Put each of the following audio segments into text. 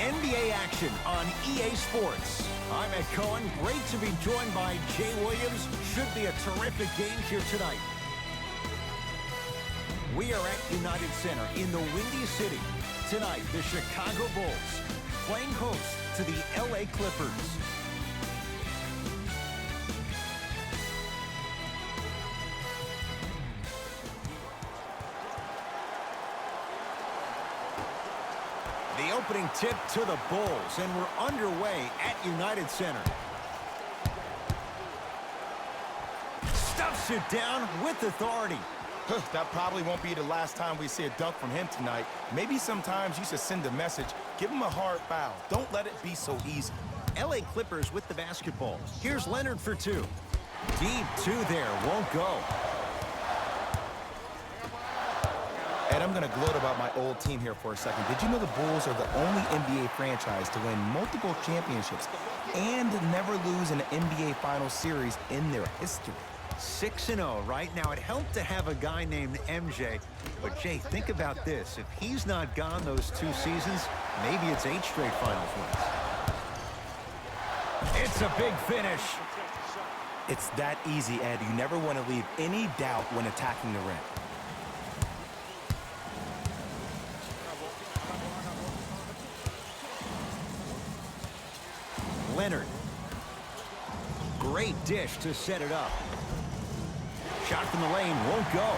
NBA action on EA Sports. I'm Ed Cohen. Great to be joined by Jay Williams. Should be a terrific game here tonight. We are at United Center in the Windy City. Tonight, the Chicago Bulls playing host to the LA Clippers. The opening tip to the Bulls, and we're underway at United Center. Stuffs it down with authority. That probably won't be the last time we see a dunk from him tonight. Maybe sometimes you should send a message. Give him a hard foul. Don't let it be so easy. LA Clippers with the basketball. Here's Leonard for two. Deep two there, won't go. Ed, I'm going to gloat about my old team here for a second. Did you know the Bulls are the only NBA franchise to win multiple championships and never lose an NBA Finals series in their history? 6-0 right now. It helped to have a guy named MJ. But, Jay, think about this. If he's not gone those 2 seasons, maybe it's 8 straight finals wins. It's a big finish. It's that easy, Ed. You never want to leave any doubt when attacking the rim. Leonard. Great dish to set it up. Shot from the lane won't go.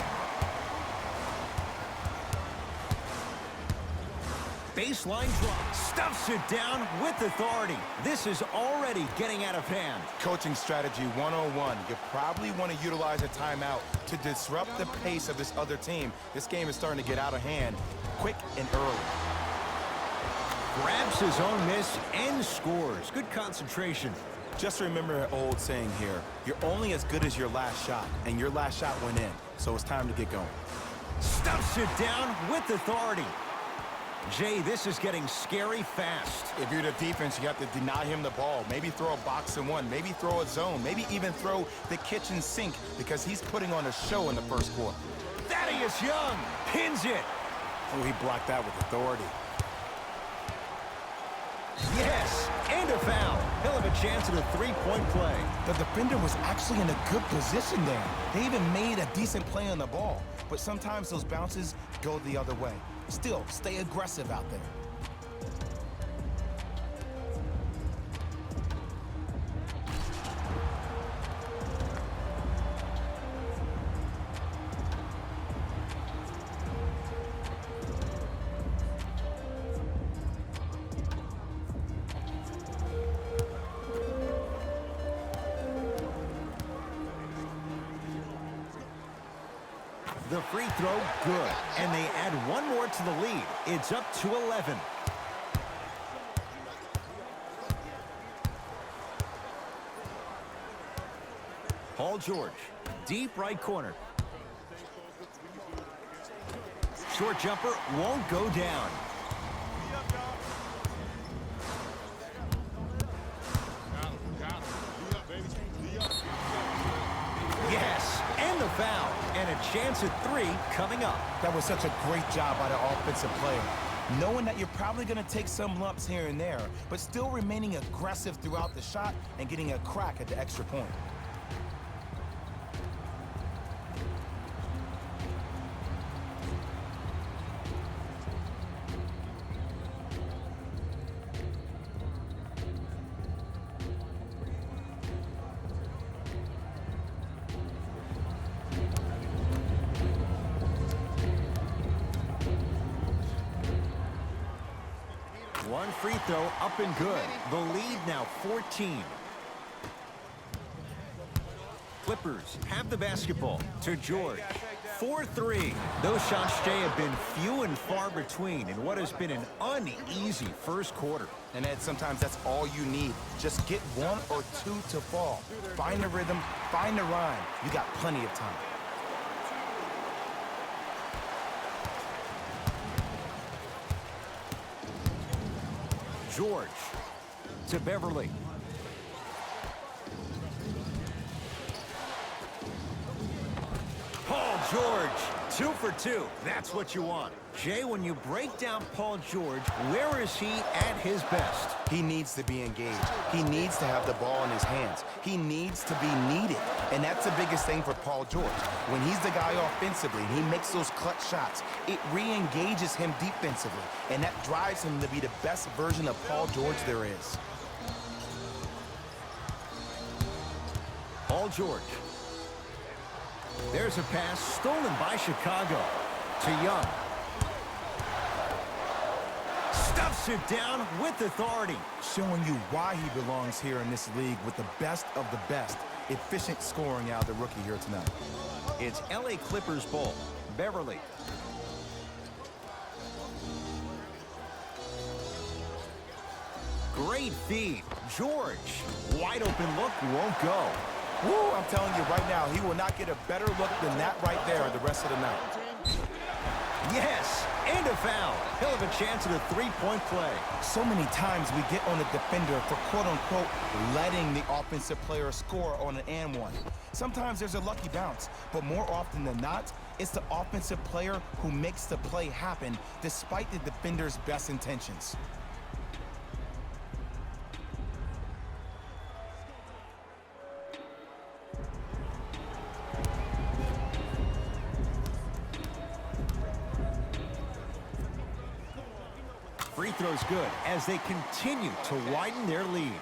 Baseline drop. Stuffs it down with authority. This is already getting out of hand. Coaching strategy 101. You probably want to utilize a timeout to disrupt the pace of this other team. This game is starting to get out of hand quick and early. Grabs his own miss and scores. Good concentration. Just remember an old saying here. You're only as good as your last shot, and your last shot went in, so it's time to get going. Stuffs it down with authority. Jay, this is getting scary fast. If you're the defense, you have to deny him the ball. Maybe throw a box and one. Maybe throw a zone. Maybe even throw the kitchen sink because he's putting on a show in the first quarter. Thaddeus Young pins it. Oh, he blocked that with authority. Yes, and a foul. He'll have a chance at a three-point play. The defender was actually in a good position there. They even made a decent play on the ball. But sometimes those bounces go the other way. Still, stay aggressive out there. The free throw, good. And they add one more to the lead. It's up to 11. Paul George, deep right corner. Short jumper won't go down. Yes, and the foul. And a chance at 3 coming up. That was such a great job by the offensive player. Knowing that you're probably going to take some lumps here and there, but still remaining aggressive throughout the shot and getting a crack at the extra point. One free throw up and good. The lead now 14. Clippers have the basketball to George. 4-3. Those shots, Jay, have been few and far between in what has been an uneasy first quarter. And Ed, sometimes that's all you need. Just get 1 or 2 to fall. Find the rhythm, find the rhyme. You got plenty of time. George to Beverly. Paul George, 2 for 2. That's what you want. Jay, when you break down Paul George, where is he at his best? He needs to be engaged. He needs to have the ball in his hands. He needs to be needed. And that's the biggest thing for Paul George. When he's the guy offensively and he makes those clutch shots, it re-engages him defensively. And that drives him to be the best version of Paul George there is. Paul George. There's a pass stolen by Chicago to Young. Stuffs it down with authority. Showing you why he belongs here in this league with the best of the best. Efficient scoring out of the rookie here tonight. It's LA Clippers ball. Beverly. Great feed. George. Wide open look, won't go. Woo, I'm telling you right now, he will not get a better look than that right there the rest of the night. Yes, and a foul. He'll have a chance at a three-point play. So many times we get on the defender for quote-unquote letting the offensive player score on an and one. Sometimes there's a lucky bounce, but more often than not, it's the offensive player who makes the play happen despite the defender's best intentions. Free throw's good as they continue to widen their lead.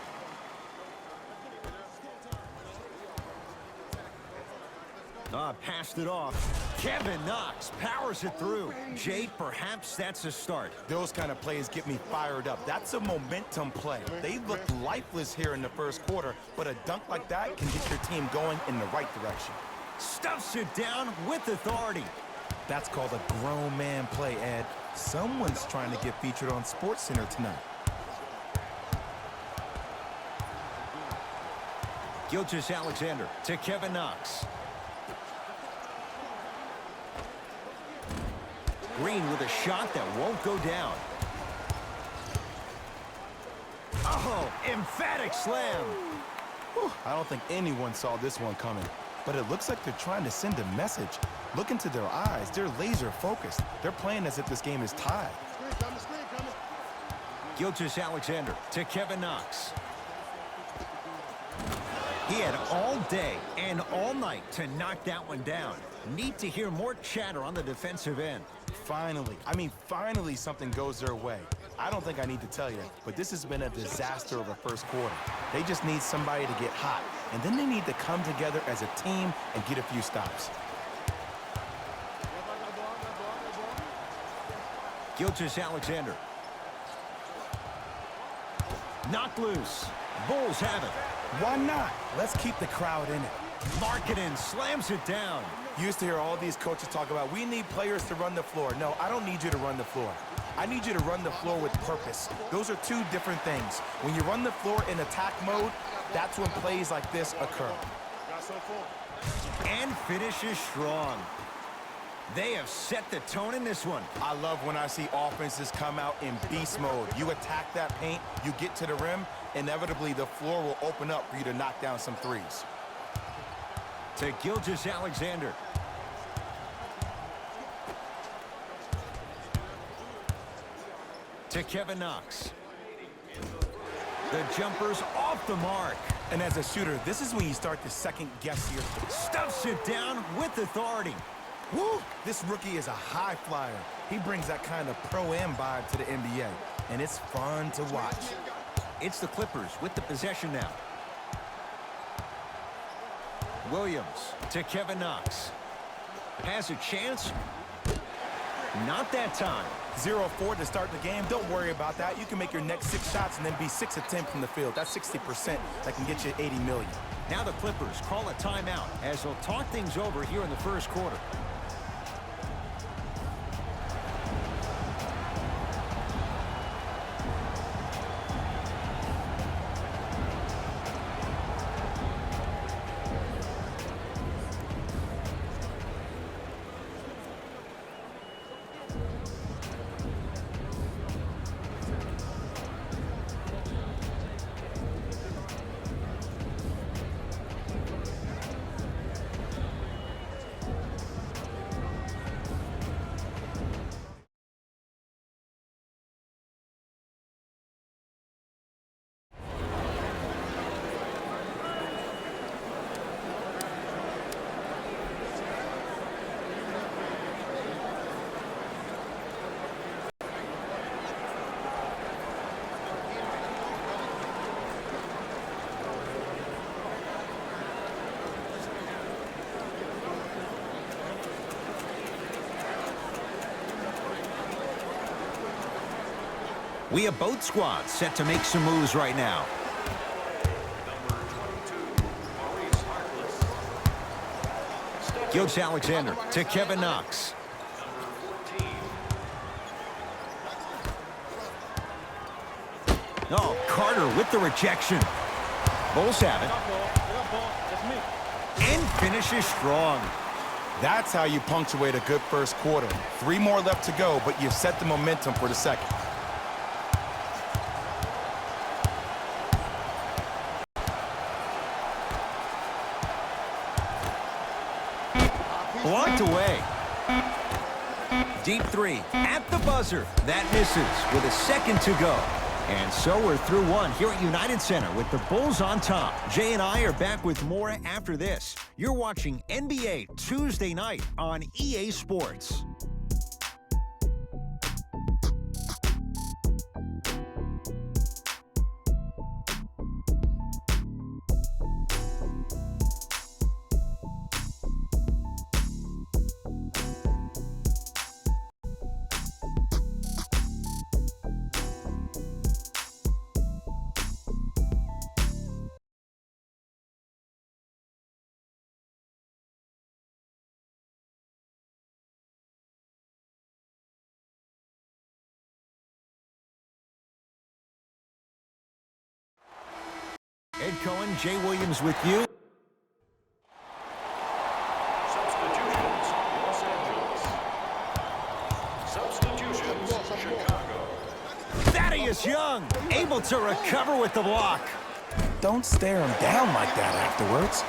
Passed it off. Kevin Knox powers it through. Jay, perhaps that's a start. Those kind of plays get me fired up. That's a momentum play. They looked lifeless here in the first quarter, but a dunk like that can get your team going in the right direction. Stuffs it down with authority. That's called a grown man play, Ed. Someone's trying to get featured on SportsCenter tonight. Gilgeous-Alexander to Kevin Knox. Green with a shot that won't go down. Oh, emphatic slam. Whew, I don't think anyone saw this one coming, but it looks like they're trying to send a message. Look into their eyes. They're laser focused. They're playing as if this game is tied. Gilgeous-Alexander to Kevin Knox. He had all day and all night to knock that one down. Need to hear more chatter on the defensive end. Finally something goes their way. I don't think I need to tell you, but this has been a disaster of a first quarter. They just need somebody to get hot, and then they need to come together as a team and get a few stops. Gilgeous-Alexander. Knocked loose. Bulls have it. Why not? Let's keep the crowd in it. Markkanen slams it down. You used to hear all these coaches talk about, we need players to run the floor. No, I don't need you to run the floor. I need you to run the floor with purpose. Those are two different things. When you run the floor in attack mode, that's when plays like this occur. And finishes strong. They have set the tone in this one. I love when I see offenses come out in beast mode. You attack that paint, you get to the rim, inevitably the floor will open up for you to knock down some threes. To Gilgeous-Alexander. To Kevin Knox. The jumper's off the mark. And as a shooter, this is when you start to second guess your... Stuffs it down with authority. Woo! This rookie is a high flyer. He brings that kind of pro-am vibe to the NBA, and it's fun to watch. It's the Clippers with the possession now. Williams to Kevin Knox. Has a chance. Not that time. 0-4 to start the game. Don't worry about that. You can make your next 6 shots and then be 6 of 10 from the field. That's 60%. That can get you 80 million. Now the Clippers call a timeout as they'll talk things over here in the first quarter. We have both squads set to make some moves right now. Gilgeous-Alexander to Kevin Knox. Oh, Carter with the rejection. Bulls have it. And finishes strong. That's how you punctuate a good first quarter. 3 more left to go, but you've set the momentum for the second. Blocked away. Deep three at the buzzer. That misses with a second to go. And so we're through one here at United Center with the Bulls on top. Jay and I are back with more after this. You're watching NBA Tuesday night on EA Sports. Ed Cohen, Jay Williams with you. Substitutions, Los Angeles. Substitutions, Chicago. Thaddeus Young able to recover with the block. Don't stare him down like that afterwards.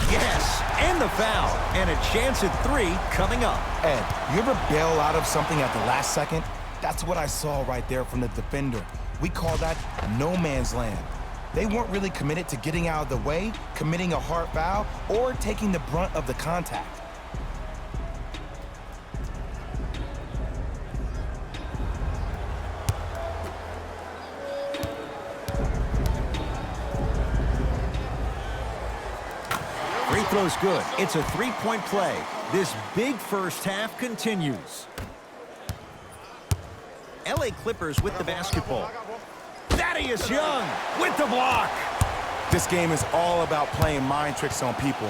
Yes, and the foul. And a chance at 3 coming up. Ed, you ever bail out of something at the last second? That's what I saw right there from the defender. We call that no man's land. They weren't really committed to getting out of the way, committing a hard foul, or taking the brunt of the contact. Free throw's good. It's a 3-point play. This big first half continues. LA Clippers with the basketball. Thaddeus Young with the block. This game is all about playing mind tricks on people.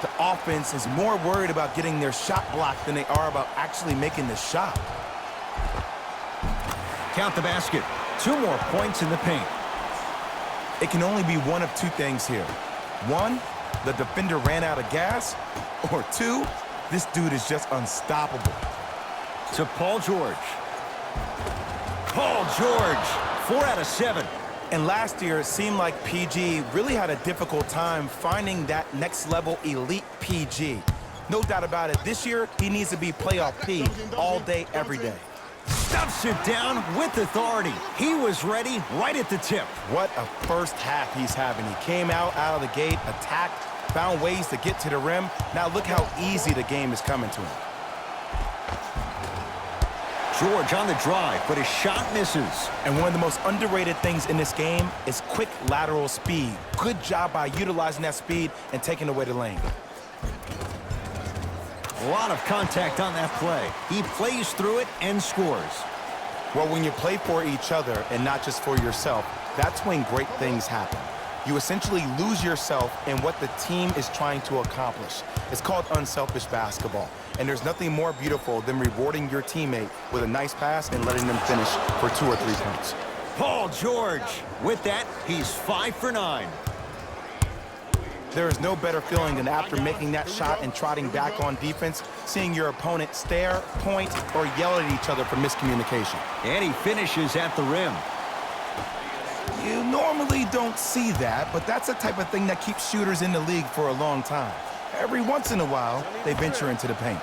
The offense is more worried about getting their shot blocked than they are about actually making the shot. Count the basket. 2 more points in the paint. It can only be one of 2 things here. 1, the defender ran out of gas, or 2, this dude is just unstoppable. To Paul George. Paul George, 4 out of 7. And last year, it seemed like PG really had a difficult time finding that next level elite PG. No doubt about it, this year, he needs to be playoff P all day, every day. Stuffs it down with authority. He was ready right at the tip. What a first half he's having. He came out of the gate, attacked, found ways to get to the rim. Now look how easy the game is coming to him. George on the drive, but his shot misses. And one of the most underrated things in this game is quick lateral speed. Good job by utilizing that speed and taking away the lane. A lot of contact on that play. He plays through it and scores. Well, when you play for each other and not just for yourself, that's when great things happen. You essentially lose yourself in what the team is trying to accomplish. It's called unselfish basketball. And there's nothing more beautiful than rewarding your teammate with a nice pass and letting them finish for 2 or 3 points. Paul George. With that, he's 5 for 9. There is no better feeling than after making that shot and trotting back on defense, seeing your opponent stare, point, or yell at each other for miscommunication. And he finishes at the rim. You normally don't see that, but that's the type of thing that keeps shooters in the league for a long time. Every once in a while, they venture into the paint.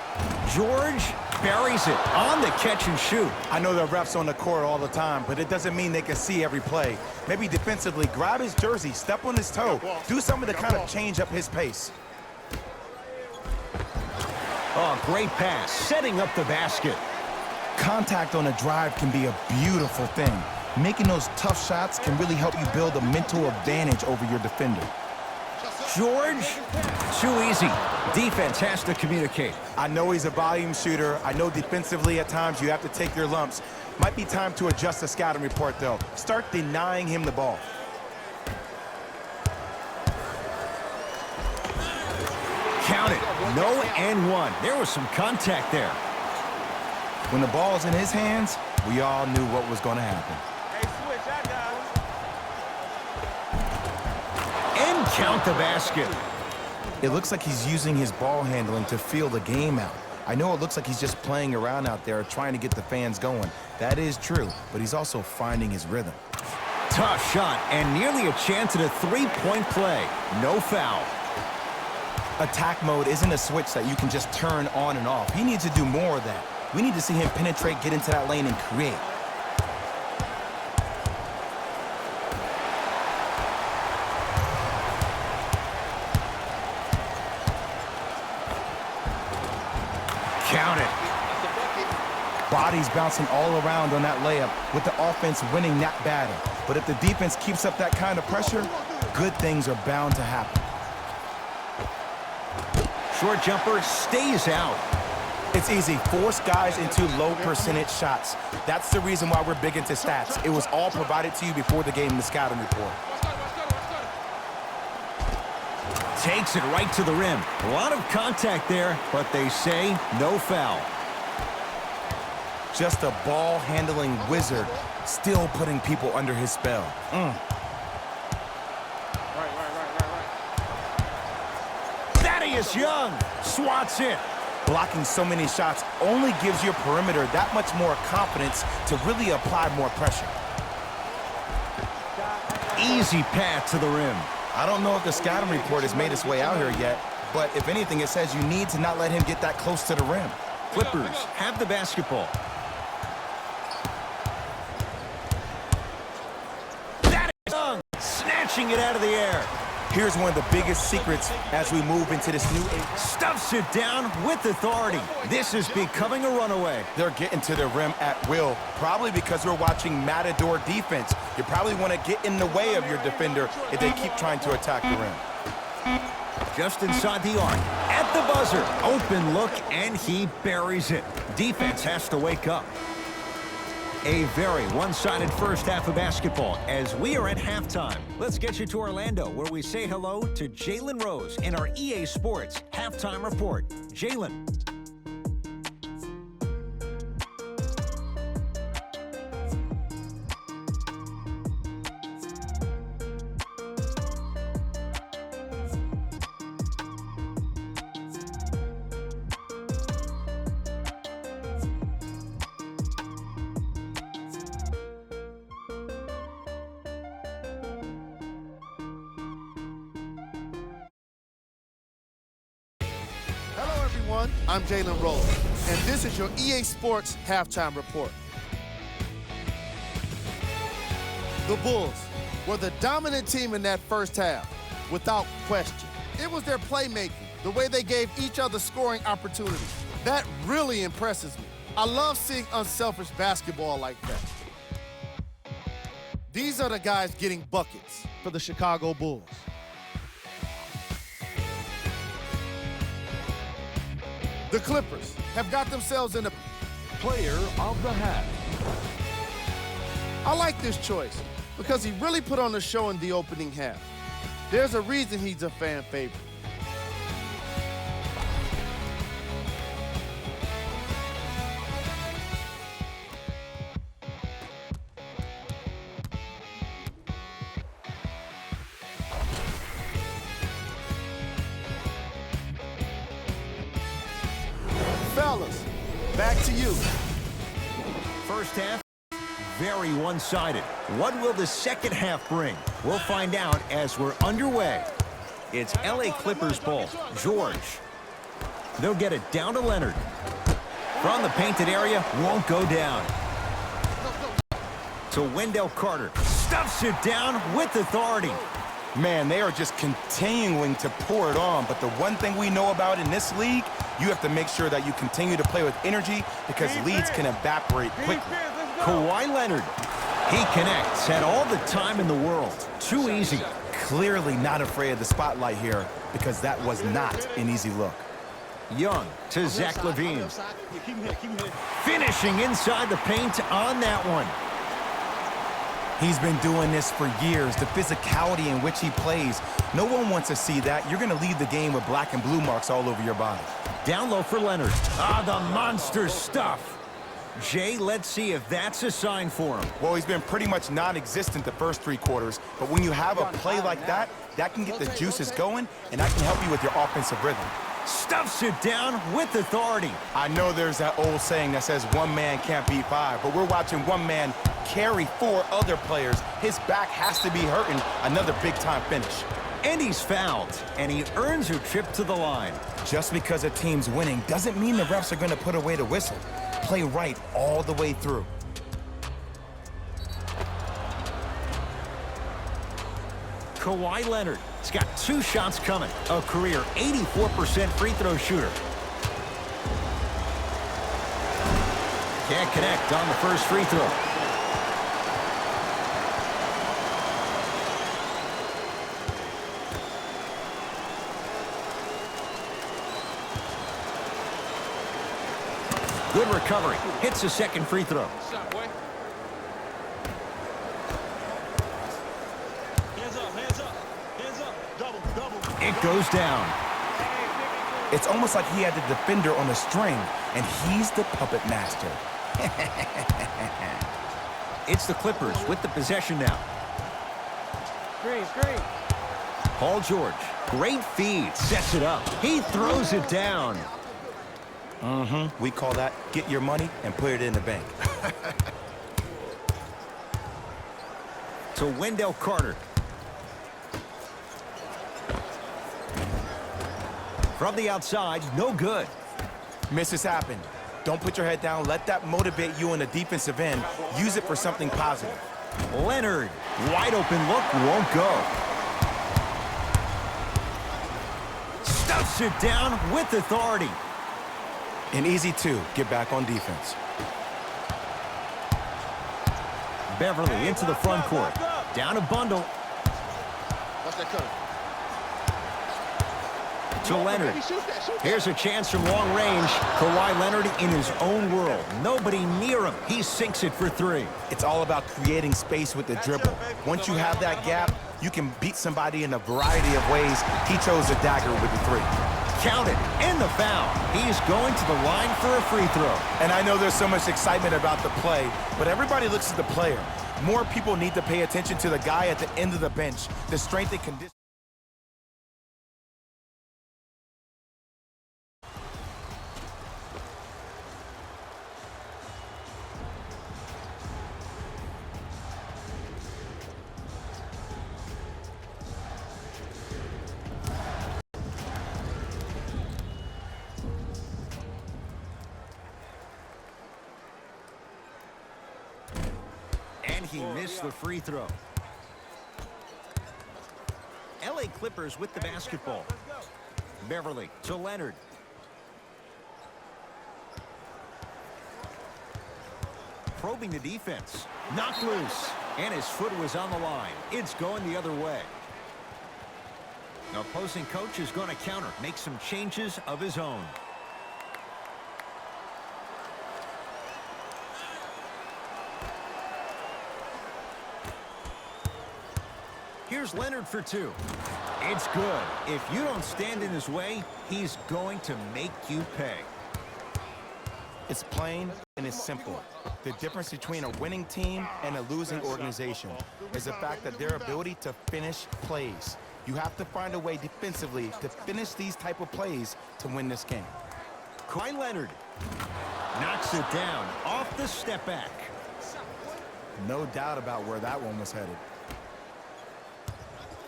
George buries it on the catch and shoot. I know there are refs on the court all the time, but it doesn't mean they can see every play. Maybe defensively, grab his jersey, step on his toe, do something to kind of change up his pace. Oh, great pass, setting up the basket. Contact on a drive can be a beautiful thing. Making those tough shots can really help you build a mental advantage over your defender. George, too easy. Defense has to communicate. I know he's a volume shooter. I know defensively at times you have to take your lumps. Might be time to adjust the scouting report, though. Start denying him the ball. Count it. No and one. There was some contact there. When the ball's in his hands, we all knew what was going to happen. And count the basket. It looks like he's using his ball handling to feel the game out. I know it looks like he's just playing around out there trying to get the fans going. That is true, but he's also finding his rhythm. Tough shot and nearly a chance at a three-point play. No foul. Attack mode isn't a switch that you can just turn on and off. He needs to do more of that. We need to see him penetrate, get into that lane, and create. Count it. Bodies bouncing all around on that layup with the offense winning that battle. But if the defense keeps up that kind of pressure, good things are bound to happen. Short jumper stays out. It's easy. Force guys into low percentage shots. That's the reason why we're big into stats. It was all provided to you before the game in the scouting report. Takes it right to the rim. A lot of contact there, but they say no foul. Just a ball-handling wizard, still putting people under his spell. Thaddeus Young swats it. Blocking so many shots only gives your perimeter that much more confidence to really apply more pressure. Easy path to the rim. I don't know if the scouting report has made its way out here yet, but if anything, it says you need to not let him get that close to the rim. Clippers have the basketball. Thaddeus Young snatching it out of the air. Here's one of the biggest secrets as we move into this new age. Stuffs it down with authority. This is becoming a runaway. They're getting to the rim at will, probably because we're watching Matador defense. You probably want to get in the way of your defender if they keep trying to attack the rim. Just inside the arc. At the buzzer. Open look, and he buries it. Defense has to wake up. A very one-sided first half of basketball as we are at halftime. Let's get you to Orlando, where we say hello to Jalen Rose in our EA Sports Halftime Report. Jalen. Hello, everyone. I'm Jalen Rose, and this is your EA Sports Halftime Report. The Bulls were the dominant team in that first half, without question. It was their playmaking, the way they gave each other scoring opportunities. That really impresses me. I love seeing unselfish basketball like that. These are the guys getting buckets for the Chicago Bulls. The Clippers have got themselves in a Player of the half. I like this choice because he really put on a show in the opening half. There's a reason he's a fan favorite. Fellas, back to you. First half, very one-sided. What will the second half bring? We'll find out as we're underway. It's LA Clippers ball. George. They'll get it down to Leonard. From the painted area, won't go down. To Wendell Carter. Stuffs it down with authority. Man, they are just continuing to pour it on. But the one thing we know about in this league, you have to make sure that you continue to play with energy because leads can evaporate quickly. Kawhi Leonard. He connects, had all the time in the world. Too easy. clearly not afraid of the spotlight here because that was not an easy look. Young to Zach LaVine. Finishing inside the paint on that one. He's been doing this for years, the physicality in which he plays. No one wants to see that. You're going to leave the game with black and blue marks all over your body. Down low for Leonard. Ah, the monster stuff. Jay, let's see if that's a sign for him. Well, he's been pretty much non-existent the first 3 quarters, but when you have a play like that, that can get the juices going, and that can help you with your offensive rhythm. Stuffs it down with authority. I know there's that old saying that says one man can't beat 5, but we're watching one man carry 4 other players. His back has to be hurting. Another big-time finish. And he's fouled, and he earns a trip to the line. Just because a team's winning doesn't mean the refs are going to put away the whistle. Play right all the way through. Kawhi Leonard. He's got 2 shots coming. A career 84% free throw shooter. Can't connect on the first free throw. Good recovery. Hits the second free throw. It goes down. It's almost like he had the defender on a string, and he's the puppet master. It's the Clippers with the possession now. Screen. Paul George, great feed, sets it up. He throws it down. We call that get your money and put it in the bank. To Wendell Carter. From the outside, no good. Misses happen. Don't put your head down. Let that motivate you on the defensive end. Use it for something positive. Leonard, wide open look, won't go. Stuffs it down with authority. An easy 2. Get back on defense. Beverly into the front court. Down a bundle. Watch that cutter. To Leonard. Here's a chance from long range. Kawhi Leonard in his own world. Nobody near him. He sinks it for 3. It's all about creating space with the dribble. Once you have that gap, you can beat somebody in a variety of ways. He chose the dagger with the 3. Count it. And the foul. He's going to the line for a free throw. And I know there's so much excitement about the play, but everybody looks at the player. More people need to pay attention to the guy at the end of the bench, the strength and condition. And he missed the free throw. LA Clippers with the basketball. Beverly to Leonard. Probing the defense. Knocked loose. And his foot was on the line. It's going the other way. The opposing coach is going to counter. Make some changes of his own. Here's Leonard for 2. It's good. If you don't stand in his way, he's going to make you pay. It's plain and it's simple. The difference between a winning team and a losing organization is the fact that their ability to finish plays. You have to find a way defensively to finish these type of plays to win this game. Kawhi Leonard knocks it down off the step back. No doubt about where that one was headed.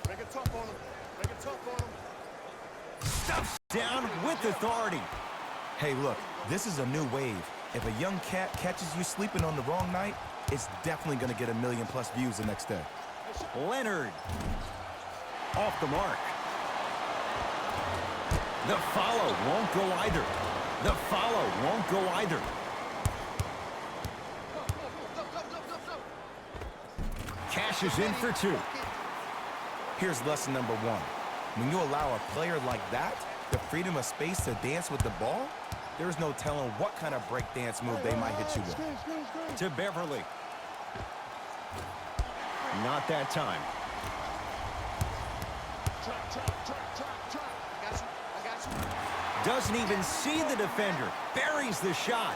Make it tough on him. Make it tough on him. Stuffs down with authority. Hey, look, this is a new wave. If a young cat catches you sleeping on the wrong night, it's definitely going to get 1 million+ views the next day. Leonard off the mark. The follow won't go either. The follow won't go either. Cashes in for 2. Here's lesson number one. When you allow a player like that the freedom of space to dance with the ball, there's no telling what kind of break dance move they might hit you with. To Beverly. Not that time. Doesn't even see the defender. Buries the shot.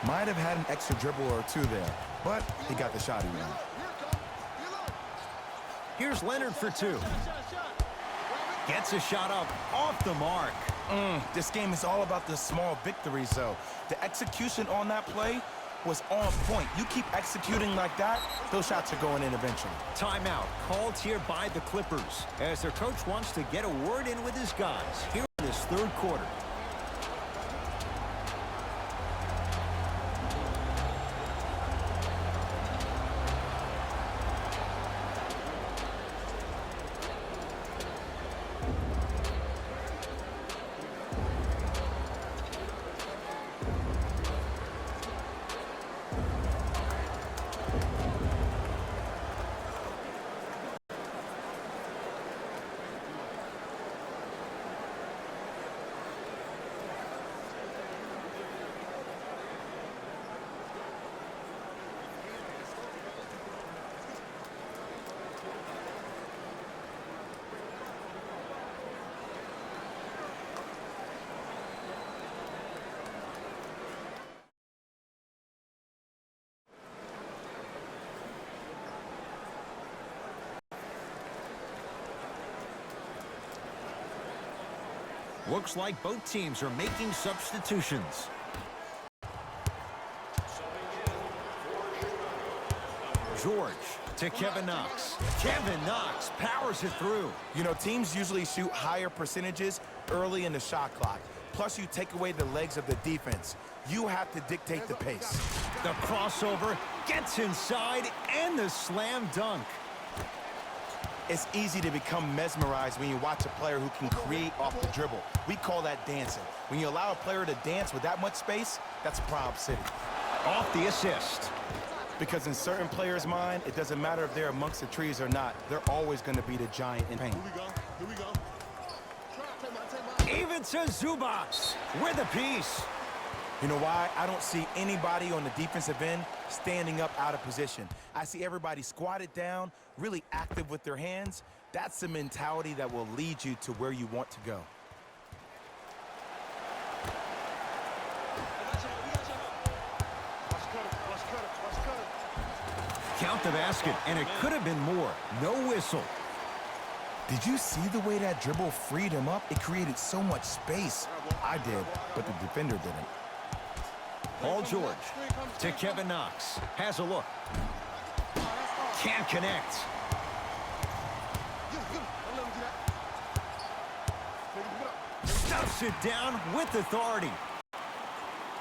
Might have had an extra dribble or two there, but he got the shot he wanted. Here's Leonard for two. Gets a shot up off the mark. This game is all about the small victories, though. The execution on that play was on point. You keep executing like that, those shots are going in eventually. Timeout called here by the Clippers as their coach wants to get a word in with his guys here in this third quarter. Looks like both teams are making substitutions. George to Kevin Knox. Kevin Knox powers it through. You know, teams usually shoot higher percentages early in the shot clock. Plus, you take away the legs of the defense. You have to dictate the pace. The crossover gets inside and the slam dunk. It's easy to become mesmerized when you watch a player who can create off the dribble. We call that dancing. When you allow a player to dance with that much space, that's Prob City. Off the assist. Because in certain players' mind, it doesn't matter if they're amongst the trees or not. They're always going to be the giant in pain. Here we go. Even to Zubac with a piece. You know why? I don't see anybody on the defensive end standing up out of position. I see everybody squatted down, really active with their hands. That's the mentality that will lead you to where you want to go. Count the basket, and it could have been more. No whistle. Did you see the way that dribble freed him up? It created so much space. I did, but the defender didn't. Paul George to Kevin Knox. Has a look. Can't connect. Stuffs it down with authority.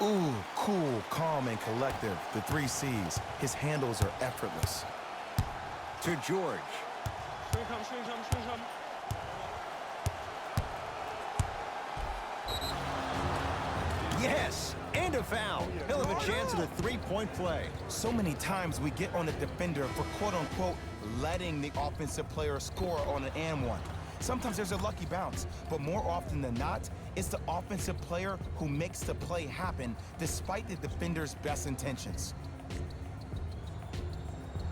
Ooh, cool, calm, and collective. The 3 C's. His handles are effortless. To George. Yes, and a foul. He'll have a chance at a three-point play. So many times we get on the defender for quote-unquote letting the offensive player score on an and one. Sometimes there's a lucky bounce, but more often than not, it's the offensive player who makes the play happen despite the defender's best intentions.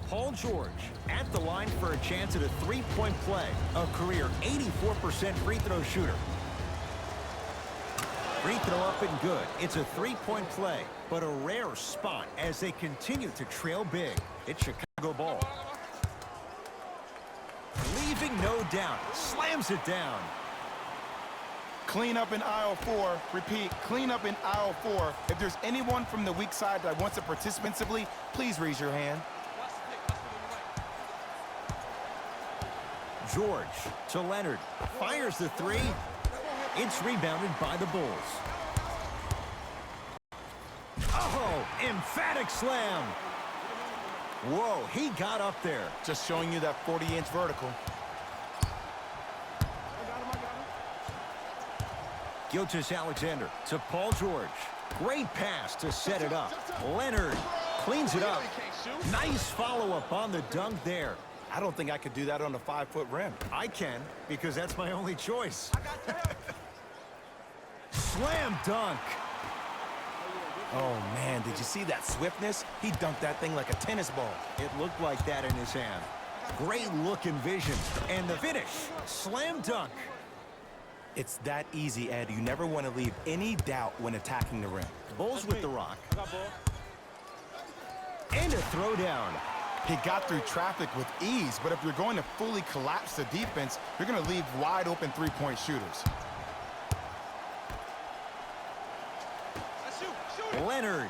Paul George at the line for a chance at a three-point play. A career 84% free throw shooter. Free throw up and good. It's a three-point play, but a rare spot as they continue to trail big. It's Chicago ball. Leaving no doubt. Slams it down. Clean up in aisle 4. Repeat, clean up in aisle 4. If there's anyone from the weak side that wants to participate, please raise your hand. George to Leonard. Fires the three. It's rebounded by the Bulls. Oh, emphatic slam. Whoa, he got up there. Just showing you that 40-inch vertical. Gilgeous-Alexander to Paul George. Great pass to set it up. Leonard cleans it up. Nice follow-up on the dunk there. I don't think I could do that on a 5-foot rim. I can, because that's my only choice. Slam dunk. Oh, man, did you see that swiftness? He dunked that thing like a tennis ball. It looked like that in his hand. Great look and vision. And the finish. Slam dunk. It's that easy, Ed. You never want to leave any doubt when attacking the rim. Bulls with the rock. And a throwdown. He got through traffic with ease, but if you're going to fully collapse the defense, you're going to leave wide open three-point shooters. Leonard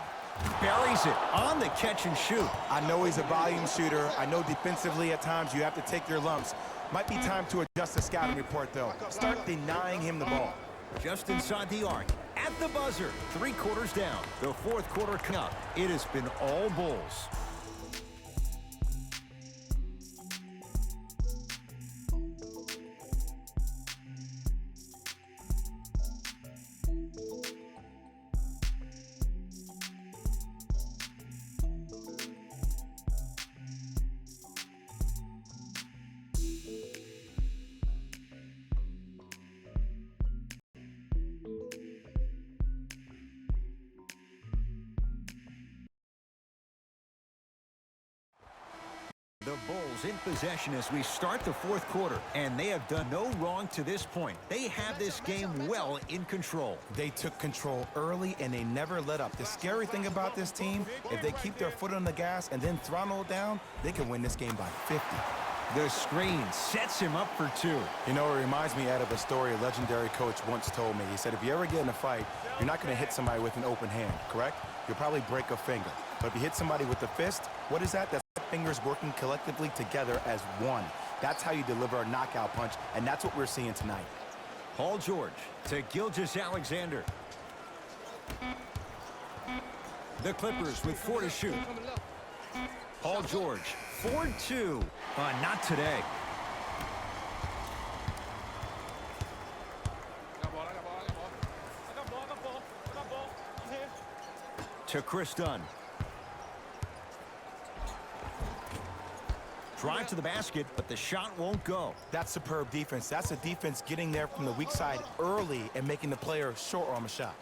buries it on the catch and shoot. I know he's a volume shooter. I know defensively at times you have to take your lumps. Might be time to adjust the scouting report, though. Start denying him the ball. Just inside the arc. At the buzzer. 3 quarters down. The 4th quarter coming up. It has been all Bulls. The Bulls in possession as we start the 4th quarter, and they have done no wrong to this point. They have this game well in control. They took control early, and they never let up. The scary thing about this team, if they keep their foot on the gas and then throttle down, they can win this game by 50. The screen sets him up for 2. You know, it reminds me, Ed, of a story a legendary coach once told me. He said, if you ever get in a fight, you're not going to hit somebody with an open hand, correct? You'll probably break a finger. But if you hit somebody with the fist, what is that? That's fingers working collectively together as one. That's how you deliver a knockout punch, and that's what we're seeing tonight. Paul George to Gilgeous-Alexander. The Clippers with 4 to shoot. Paul George, 4-2. Not today. To Chris Dunn. Drive to the basket, but the shot won't go. That's superb defense. That's a defense getting there from the weak side early and making the player short on a shot.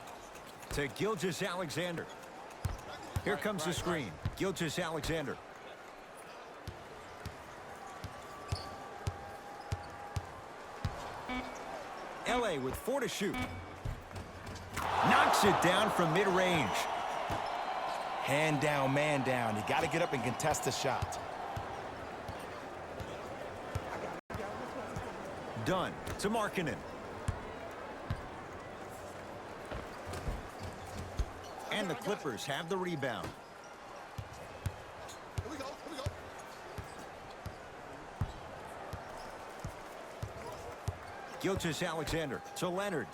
To Gilgeous-Alexander. Here comes the screen. Gilgeous-Alexander. LA with 4 to shoot. Knocks it down from mid-range. Hand down, man down. You got to get up and contest the shot. Dunn to Markkanen. And the Clippers have the rebound. Gilgeous-Alexander to Leonard.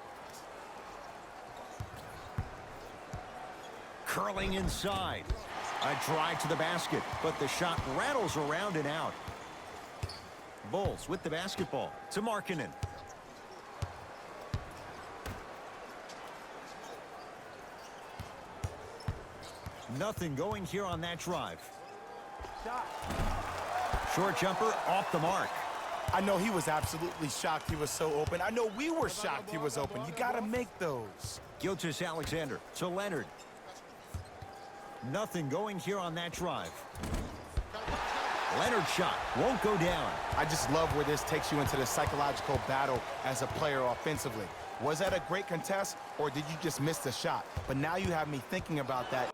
Curling inside. A drive to the basket, but the shot rattles around and out. Bulls with the basketball to Markkanen. Nothing going here on that drive. Short jumper off the mark. I know he was absolutely shocked he was so open. I know we were shocked he was open. You got to make those. Gilgeous-Alexander to Leonard. Nothing going here on that drive. Leonard's shot won't go down. I just love where this takes you into the psychological battle as a player offensively. Was that a great contest, or did you just miss the shot? But now you have me thinking about that.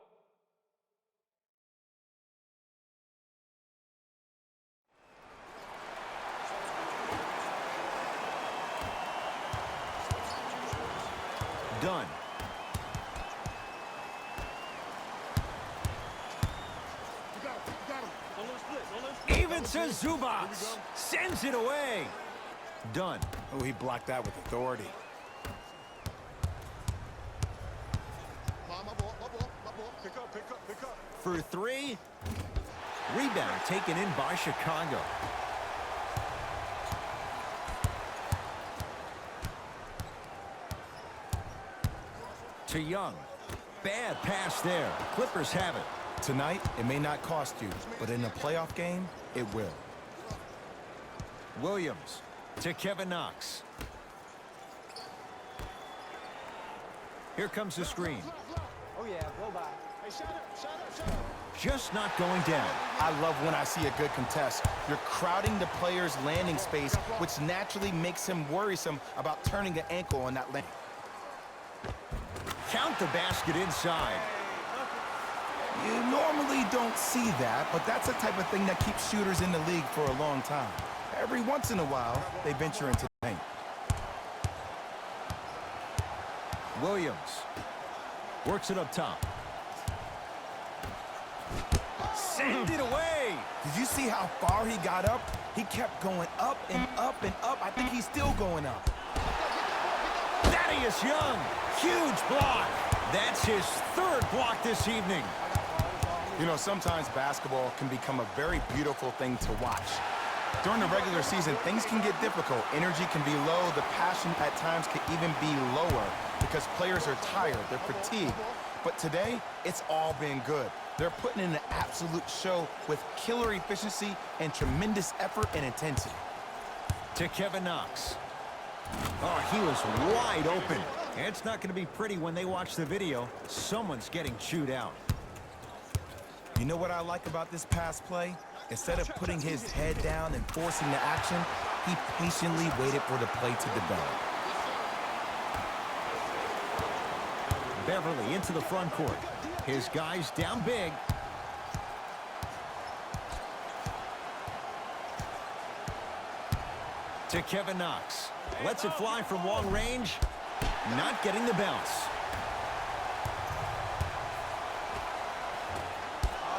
Done. Even to Zubac. Sends it away. Done. Oh, he blocked that with authority. For 3. Rebound taken in by Chicago. To Young. Bad pass there. Clippers have it. Tonight, it may not cost you, but in a playoff game, it will. Williams to Kevin Knox. Here comes the screen. Oh, yeah, blow by. Just not going down. I love when I see a good contest. You're crowding the player's landing space, which naturally makes him worrisome about turning an ankle on that landing. Count the basket inside. You normally don't see that, but that's the type of thing that keeps shooters in the league for a long time. Every once in a while, they venture into the paint. Williams works it up top. Send it away. Did you see how far he got up? He kept going up and up and up. I think he's still going up. Thaddeus Young, huge block. That's his third block this evening. You know, sometimes basketball can become a very beautiful thing to watch. During the regular season, things can get difficult. Energy can be low. The passion at times can even be lower because players are tired. They're fatigued. But today, it's all been good. They're putting in an absolute show with killer efficiency and tremendous effort and intensity. To Kevin Knox. Oh, he was wide open. It's not going to be pretty when they watch the video. Someone's getting chewed out. You know what I like about this pass play? Instead of putting his head down and forcing the action, he patiently waited for the play to develop. Beverly into the front court. His guys down big. To Kevin Knox. Lets it fly from long range. Not getting the bounce.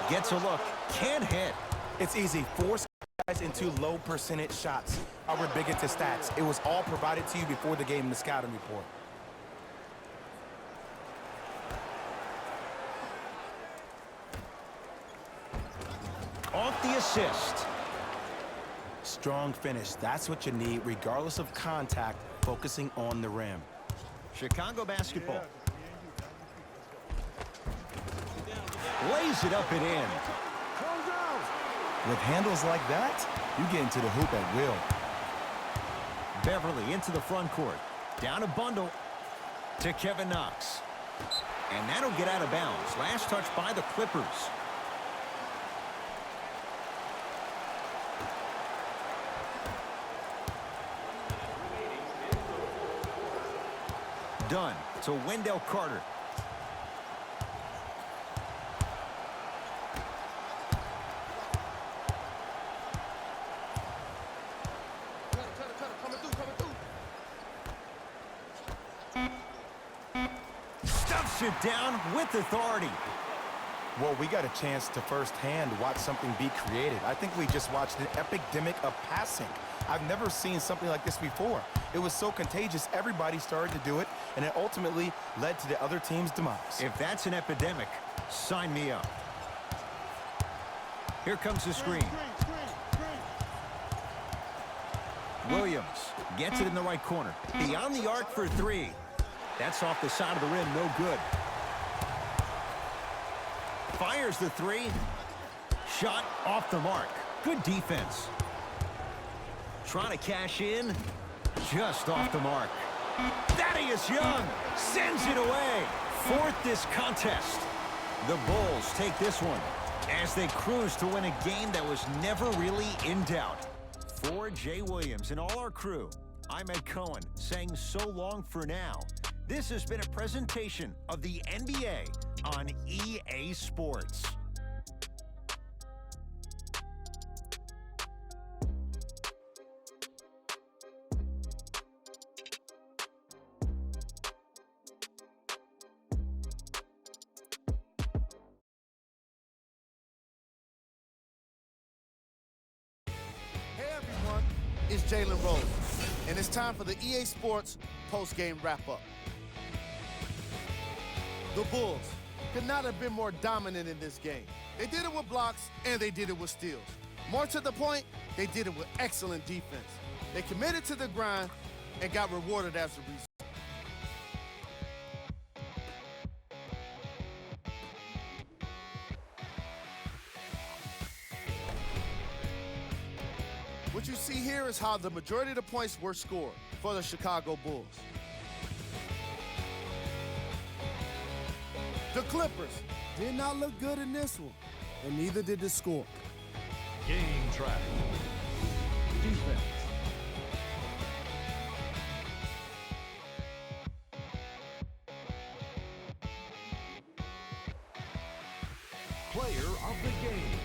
Gets a look. Can't hit. It's easy. Force guys into low percentage shots. We're big into stats. It was all provided to you before the game in the scouting report. Off the assist. Strong finish. That's what you need, regardless of contact, focusing on the rim. Chicago basketball. Lays it up and in. With handles like that, you get into the hoop at will. Beverly into the front court. Down a bundle to Kevin Knox. And that'll get out of bounds. Last touch by the Clippers. Done to Wendell Carter. Stuffs it down with authority. Well, we got a chance to firsthand watch something be created. I think we just watched an epidemic of passing. I've never seen something like this before. It was so contagious, everybody started to do it, and it ultimately led to the other team's demise. If that's an epidemic, sign me up. Here comes the screen. Williams gets it in the right corner. Beyond the arc for three. That's off the side of the rim, no good. Fires the three. Shot off the mark. Good defense. Trying to cash in. Just off the mark. Thaddeus Young sends it away. Fourth this contest. The Bulls take this one as they cruise to win a game that was never really in doubt. For Jay Williams and all our crew, I'm Ed Cohen saying so long for now. This has been a presentation of the NBA on EA Sports. Hey everyone, it's Jalen Rose, and it's time for the EA Sports post-game wrap-up. The Bulls could not have been more dominant in this game. They did it with blocks, and they did it with steals. More to the point, they did it with excellent defense. They committed to the grind and got rewarded as a result. What you see here is how the majority of the points were scored for the Chicago Bulls. The Clippers did not look good in this one, and neither did the score. Game track. Defense. Player of the game.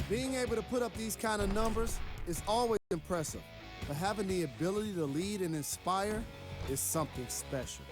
Being able to put up these kind of numbers is always impressive, but having the ability to lead and inspire is something special.